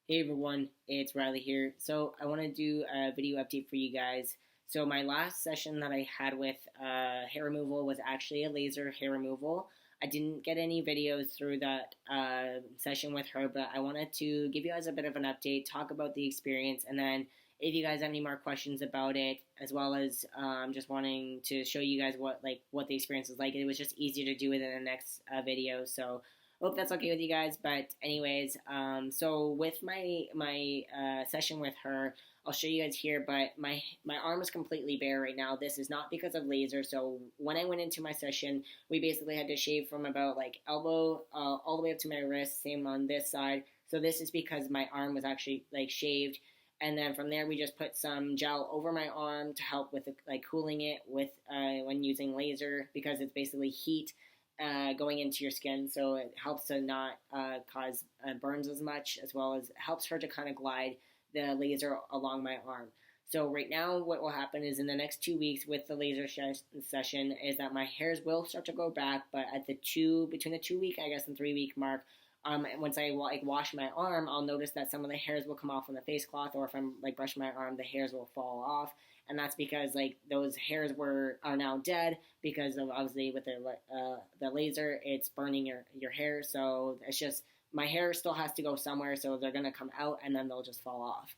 Hey everyone, it's Riley here. So I want to do a video update for you guys. So my last session that I had with hair removal was actually a laser hair removal. I didn't get any videos through that session with her, but I wanted to give you guys a bit of an update, talk about the experience, and then if you guys have any more questions about it, as well as just wanting to show you guys what the experience was like. It was just easier to do it in the next video. So hope that's okay with you guys. But anyways, so with my session with her, I'll show you guys here. But my arm is completely bare right now. This is not because of laser. So when I went into my session, we basically had to shave from about like elbow all the way up to my wrist. Same on this side. So this is because my arm was actually like shaved. And then from there, we just put some gel over my arm to help with like cooling it with when using laser, because it's basically heat going into your skin, so it helps to not cause burns as much, as well as helps her to kind of glide the laser along my arm. So right now what will happen is in the next 2 weeks with the laser session is that my hairs will start to grow back, but at between the 2 week, I guess, and 3 week mark, once I like wash my arm, I'll notice that some of the hairs will come off on the face cloth, or if I'm like brushing my arm, the hairs will fall off, and that's because like those hairs are now dead because of obviously with the laser, it's burning your hair. So it's just my hair still has to go somewhere, so they're gonna come out and then they'll just fall off.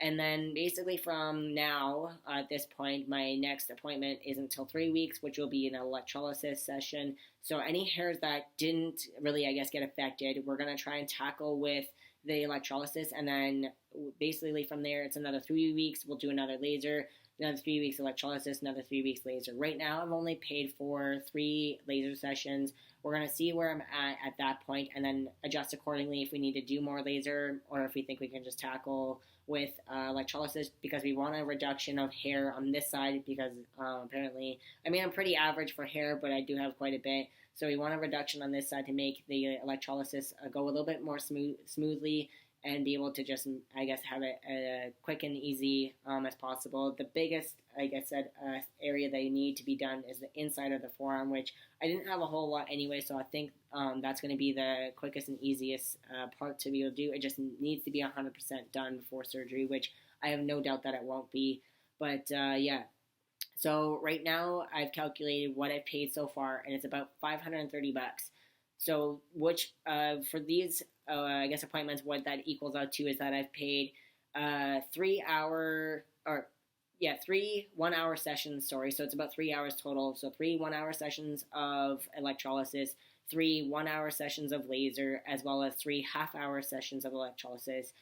And then basically from now, at this point, my next appointment is until 3 weeks, which will be an electrolysis session. So any hairs that didn't really, I guess, get affected, we're going to try and tackle with the electrolysis. And then basically from there, it's another 3 weeks. We'll do another laser, another 3 weeks electrolysis, another 3 weeks laser. Right now, I've only paid for 3 laser sessions. We're going to see where I'm at that point and then adjust accordingly if we need to do more laser or if we think we can just tackle with electrolysis, because we want a reduction of hair on this side because apparently, I mean, I'm pretty average for hair, but I do have quite a bit. So we want a reduction on this side to make the electrolysis go a little bit more smoothly and be able to just, I guess, have it quick and easy as possible. The biggest, like I said, area that you need to be done is the inside of the forearm, which I didn't have a whole lot anyway, so I think that's going to be the quickest and easiest part to be able to do. It just needs to be 100% done before surgery, which I have no doubt that it won't be. But yeah, so right now I've calculated what I've paid so far, and it's about $530. So which for these I guess appointments, what that equals out to is that I've paid 3 1 hour sessions. Sorry, so it's about 3 hours total. So 3 1 hour sessions of electrolysis, 3 1 hour sessions of laser, as well as 3 half-hour sessions of electrolysis.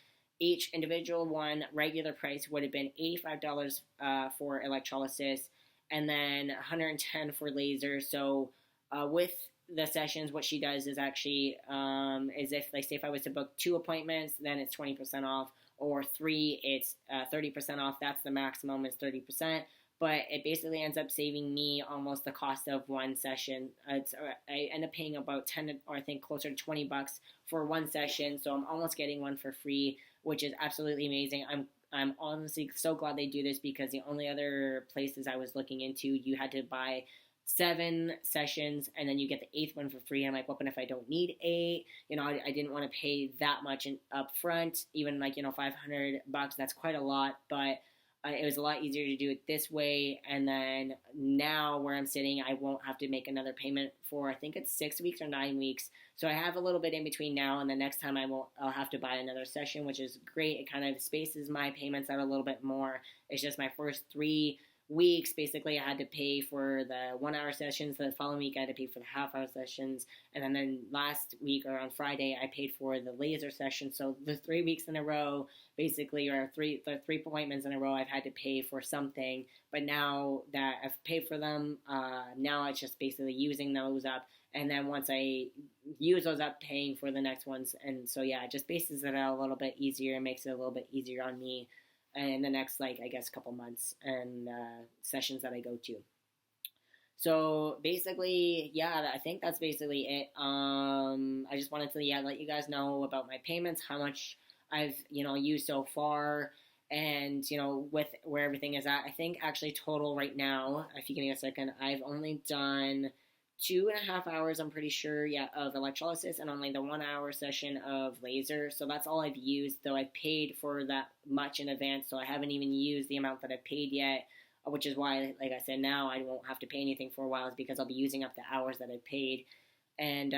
Each individual one regular price would have been $85 for electrolysis, and then $110 for laser. So with the sessions, what she does is actually is if, like, say if I was to book 2 appointments, then it's 20% off, or 3, it's 30% off. That's the maximum, is 30%. But it basically ends up saving me almost the cost of one session. I end up paying about 10, or I think closer to $20 for one session. So I'm almost getting one for free, which is absolutely amazing. I'm honestly so glad they do this, because the only other places I was looking into, you had to buy 7 sessions and then you get the 8th one for free. I'm like, what if I don't need 8? I didn't want to pay that much up front, even like, $500. That's quite a lot, but it was a lot easier to do it this way. And then now where I'm sitting, I won't have to make another payment for, I think it's 6 weeks or 9 weeks. So I have a little bit in between now and the next time. I'll have to buy another session, which is great. It kind of spaces my payments out a little bit more. It's just my first 3 weeks, basically, I had to pay for the 1 hour sessions. The following week, I had to pay for the half-hour sessions. And then last week, or on Friday, I paid for the laser session. So the 3 weeks in a row, basically, or the 3 appointments in a row, I've had to pay for something. But now that I've paid for them, now it's just basically using those up. And then once I use those up, paying for the next ones. And so, yeah, it just bases it out a little bit easier and makes it a little bit easier on me in the next, like, I guess, couple months and sessions that I go to. So basically, yeah, I think that's basically it. I just wanted to, let you guys know about my payments, how much I've, used so far, and, with where everything is at. I think actually total right now, if you give me a second, I've only done 2.5 hours, I'm pretty sure, yeah, of electrolysis, and only the 1 hour session of laser. So that's all I've used, though I paid for that much in advance, so I haven't even used the amount that I paid yet, which is why, like I said, now I won't have to pay anything for a while, is because I'll be using up the hours that I paid. And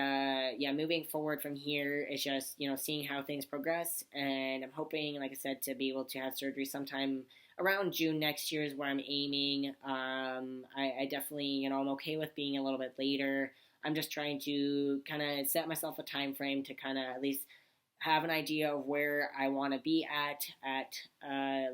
yeah, moving forward from here is just, seeing how things progress. And I'm hoping, like I said, to be able to have surgery sometime around June next year is where I'm aiming. I definitely, I'm okay with being a little bit later. I'm just trying to kind of set myself a time frame to kind of at least have an idea of where I want to be at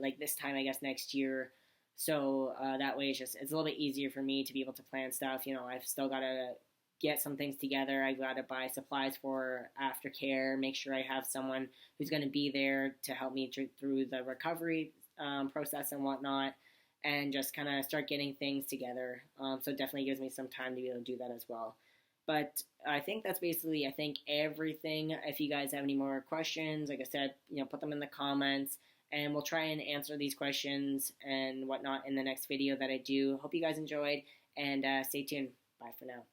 like this time, I guess, next year. So that way it's a little bit easier for me to be able to plan stuff. I've still got to get some things together. I've got to buy supplies for aftercare, make sure I have someone who's going to be there to help me through the recovery process and whatnot, and just kind of start getting things together. So it definitely gives me some time to be able to do that as well. But I think that's basically, everything. If you guys have any more questions, like I said, put them in the comments, and we'll try and answer these questions and whatnot in the next video that I do. Hope you guys enjoyed, and stay tuned. Bye for now.